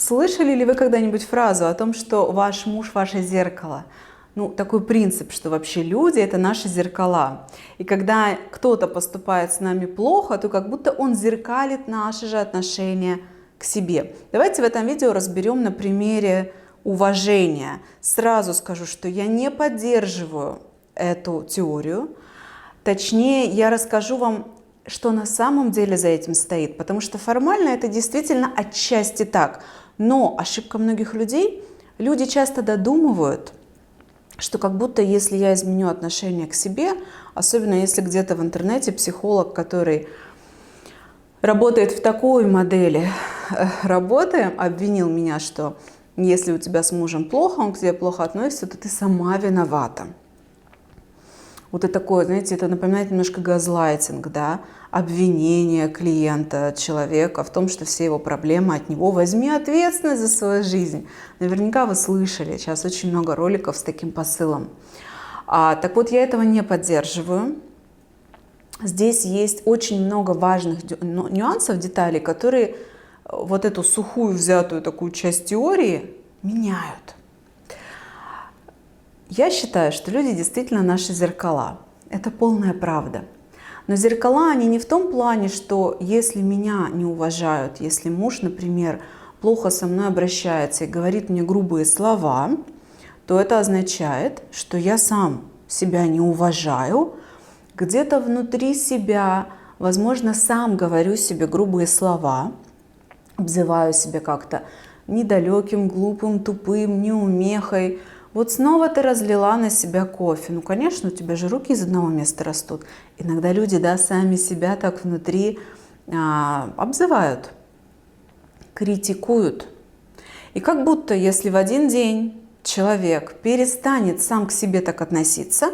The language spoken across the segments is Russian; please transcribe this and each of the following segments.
Слышали ли вы когда-нибудь фразу о том, что ваш муж– ваше зеркало? Ну, такой принцип, что вообще люди– это наши зеркала. И когда кто-то поступает с нами плохо, то как будто он зеркалит наши же отношения к себе. Давайте в этом видео разберем на примере уважения. Сразу скажу, что я не поддерживаю эту теорию. Точнее, я расскажу вам, что на самом деле за этим стоит. Потому что формально это действительно отчасти так. Но ошибка многих людей, люди часто додумывают, что как будто если я изменю отношение к себе, особенно если где-то в интернете психолог, который работает в такой модели работы, обвинил меня, что если у тебя с мужем плохо, он к тебе плохо относится, то ты сама виновата. Вот это такое, знаете, это напоминает немножко газлайтинг, да, обвинение клиента, человека в том, что все его проблемы от него. Возьми ответственность за свою жизнь. Наверняка вы слышали, сейчас очень много роликов с таким посылом. Так вот, я этого не поддерживаю. Здесь есть очень много важных нюансов, деталей, которые вот эту сухую взятую такую часть теории меняют. Я считаю, что люди действительно наши зеркала. Это полная правда. Но зеркала, они не в том плане, что если меня не уважают, если муж, например, плохо со мной обращается и говорит мне грубые слова, то это означает, что я сам себя не уважаю, где-то внутри себя, возможно, сам говорю себе грубые слова, обзываю себя как-то недалеким, глупым, тупым, неумехой. Вот снова ты разлила на себя кофе. Ну, конечно, у тебя же руки из одного места растут. Иногда люди, да, сами себя так внутри обзывают, критикуют. И как будто, если в один день человек перестанет сам к себе так относиться,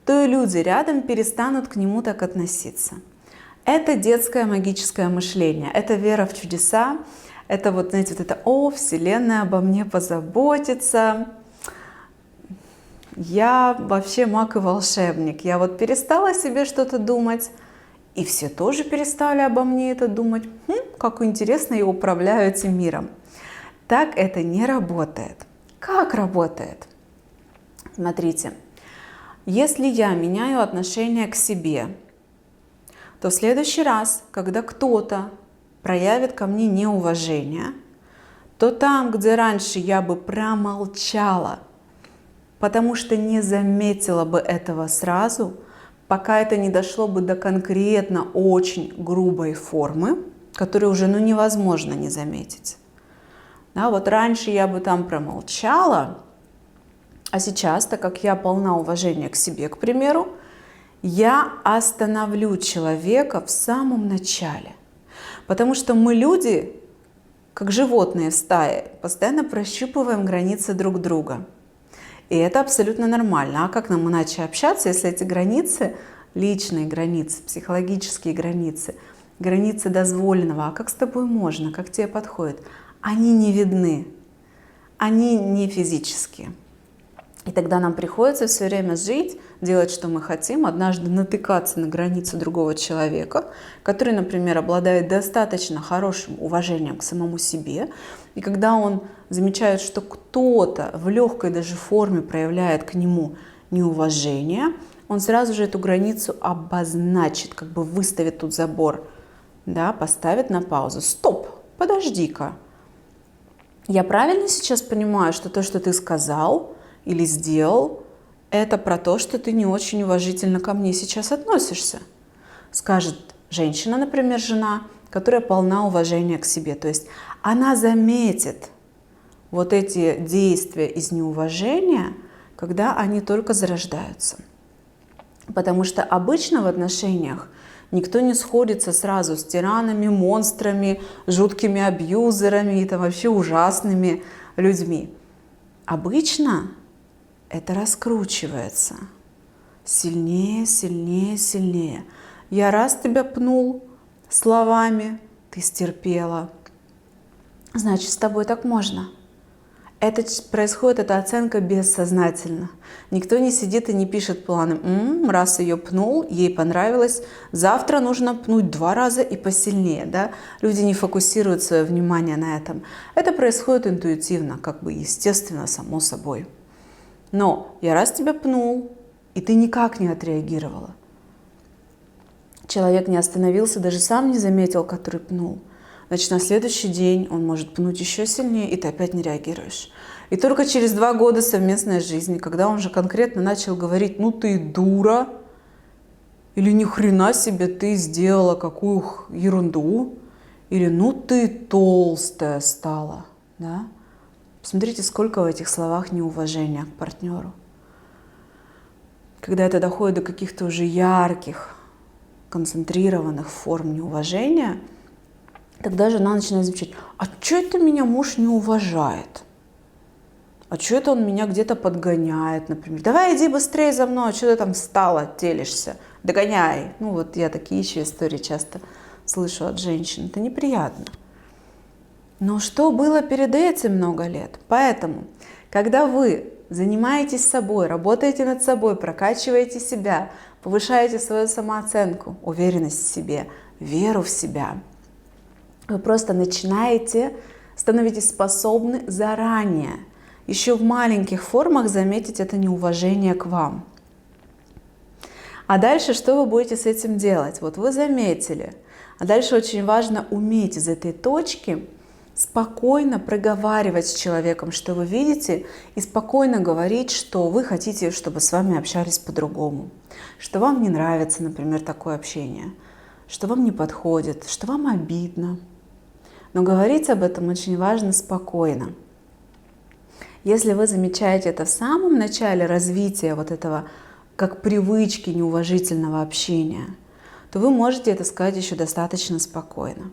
то и люди рядом перестанут к нему так относиться. Это детское магическое мышление, это вера в чудеса, это вот, знаете, вот это «О, Вселенная обо мне позаботится». Я вообще маг и волшебник. Я вот перестала о себе что-то думать, и все тоже перестали обо мне это думать. Как интересно, я управляю этим миром. Так это не работает. Как работает? Смотрите, если я меняю отношение к себе, то в следующий раз, когда кто-то проявит ко мне неуважение, то там, где раньше я бы промолчала, потому что не заметила бы этого сразу, пока это не дошло бы до конкретно очень грубой формы, которую уже невозможно не заметить. Да, вот раньше я бы там промолчала, а сейчас, так как я полна уважения к себе, к примеру, я остановлю человека в самом начале. Потому что мы люди, как животные в стае, постоянно прощупываем границы друг друга. И это абсолютно нормально. А как нам иначе общаться, если эти границы, личные границы, психологические границы, границы дозволенного, а как с тобой можно, как тебе подходит, они не видны, они не физические. И тогда нам приходится все время жить, делать, что мы хотим, однажды натыкаться на границу другого человека, который, например, обладает достаточно хорошим уважением к самому себе. И когда он замечает, что кто-то в легкой даже форме проявляет к нему неуважение, он сразу же эту границу обозначит, как бы выставит тут забор, да, поставит на паузу. Стоп, подожди-ка. Я правильно сейчас понимаю, что то, что ты сказал или сделал, это про то, что ты не очень уважительно ко мне сейчас относишься? Скажет женщина, например, жена, которая полна уважения к себе. То есть она заметит вот эти действия из неуважения, когда они только зарождаются. Потому что обычно в отношениях никто не сходится сразу с тиранами, монстрами, жуткими абьюзерами и там вообще ужасными людьми. Обычно это раскручивается сильнее, сильнее, сильнее. Я раз тебя пнул словами, ты стерпела. Значит, с тобой так можно. Происходит эта оценка бессознательно. Никто не сидит и не пишет планы. Раз ее пнул, ей понравилось, завтра нужно пнуть 2 раза и посильнее. Да? Люди не фокусируют свое внимание на этом. Это происходит интуитивно, как бы естественно, само собой. Но я раз тебя пнул, и ты никак не отреагировала. Человек не остановился, даже сам не заметил, который пнул. Значит, на следующий день он может пнуть еще сильнее, и ты опять не реагируешь. И только через 2 года совместной жизни, когда он же конкретно начал говорить: ну ты дура, или ни хрена себе ты сделала какую ерунду, или ну ты толстая стала. Да? Посмотрите, сколько в этих словах неуважения к партнеру. Когда это доходит до каких-то уже ярких, концентрированных форм неуважения, тогда жена начинает замечать: а что это меня муж не уважает? А что это он меня где-то подгоняет, например? Давай иди быстрее за мной, что ты там встала, телишься, догоняй. Ну вот я такие еще истории часто слышу от женщин. Это неприятно. Но что было перед этим много лет? Поэтому, когда вы занимаетесь собой, работаете над собой, прокачиваете себя, повышаете свою самооценку, уверенность в себе, веру в себя, вы просто становитесь способны заранее, еще в маленьких формах заметить это неуважение к вам. А дальше что вы будете с этим делать? Вот вы заметили. А дальше очень важно уметь из этой точки спокойно проговаривать с человеком, что вы видите, и спокойно говорить, что вы хотите, чтобы с вами общались по-другому, что вам не нравится, например, такое общение, что вам не подходит, что вам обидно. Но говорить об этом очень важно спокойно. Если вы замечаете это в самом начале развития вот этого как привычки неуважительного общения, то вы можете это сказать еще достаточно спокойно.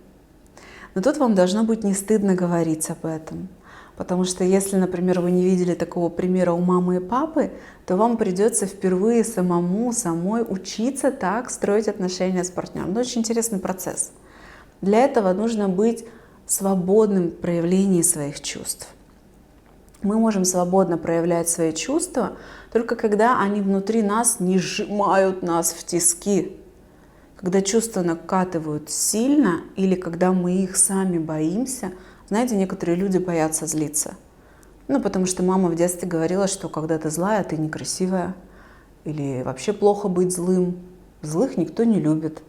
Но тут вам должно быть не стыдно говорить об этом. Потому что если, например, вы не видели такого примера у мамы и папы, то вам придется впервые самой учиться так строить отношения с партнером. Это очень интересный процесс. Для этого нужно быть свободным в проявлении своих чувств. Мы можем свободно проявлять свои чувства только когда они внутри нас не сжимают нас в тиски. Когда чувства накатывают сильно или когда мы их сами боимся. Знаете, некоторые люди боятся злиться. Потому что мама в детстве говорила, что когда ты злая, ты некрасивая. Или вообще плохо быть злым. Злых никто не любит.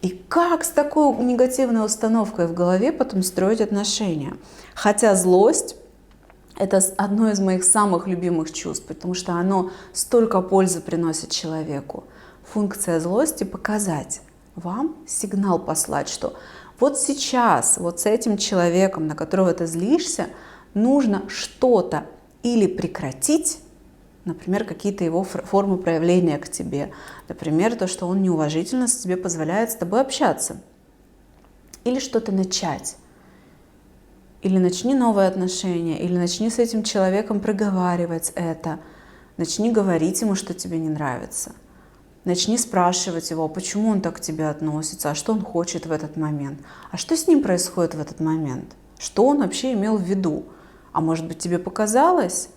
И как с такой негативной установкой в голове потом строить отношения? Хотя злость — это одно из моих самых любимых чувств, потому что оно столько пользы приносит человеку. Функция злости — показать вам, сигнал послать, что вот сейчас, вот с этим человеком, на которого ты злишься, нужно что-то или прекратить, например, какие-то его формы проявления к тебе. Например, то, что он неуважительно тебе позволяет с тобой общаться. Или что-то начать. Или начни новые отношения, или начни с этим человеком проговаривать это. Начни говорить ему, что тебе не нравится. Начни спрашивать его, почему он так к тебе относится, а что он хочет в этот момент, а что с ним происходит в этот момент, что он вообще имел в виду. А может быть, тебе показалось?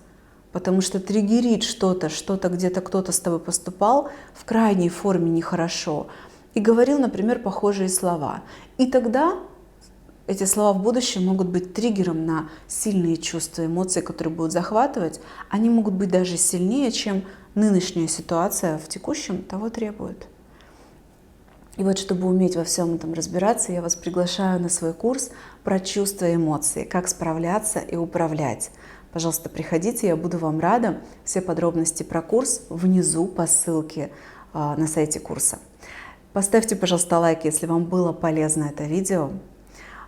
Потому что триггерить что-то где-то кто-то с тобой поступал в крайней форме нехорошо и говорил, например, похожие слова. И тогда эти слова в будущем могут быть триггером на сильные чувства, эмоции, которые будут захватывать. Они могут быть даже сильнее, чем нынешняя ситуация в текущем того требует. И вот, чтобы уметь во всем этом разбираться, я вас приглашаю на свой курс про чувства и эмоции, как справляться и управлять. Пожалуйста, приходите, я буду вам рада. Все подробности про курс внизу по ссылке на сайте курса. Поставьте, пожалуйста, лайк, если вам было полезно это видео.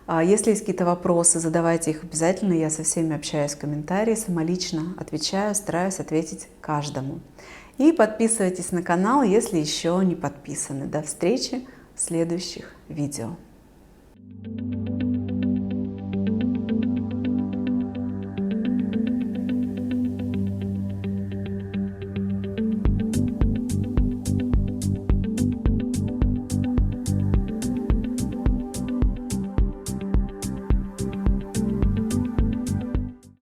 Если есть какие-то вопросы, задавайте их обязательно. Я со всеми общаюсь в комментариях, самолично отвечаю, стараюсь ответить каждому. И подписывайтесь на канал, если еще не подписаны. До встречи в следующих видео.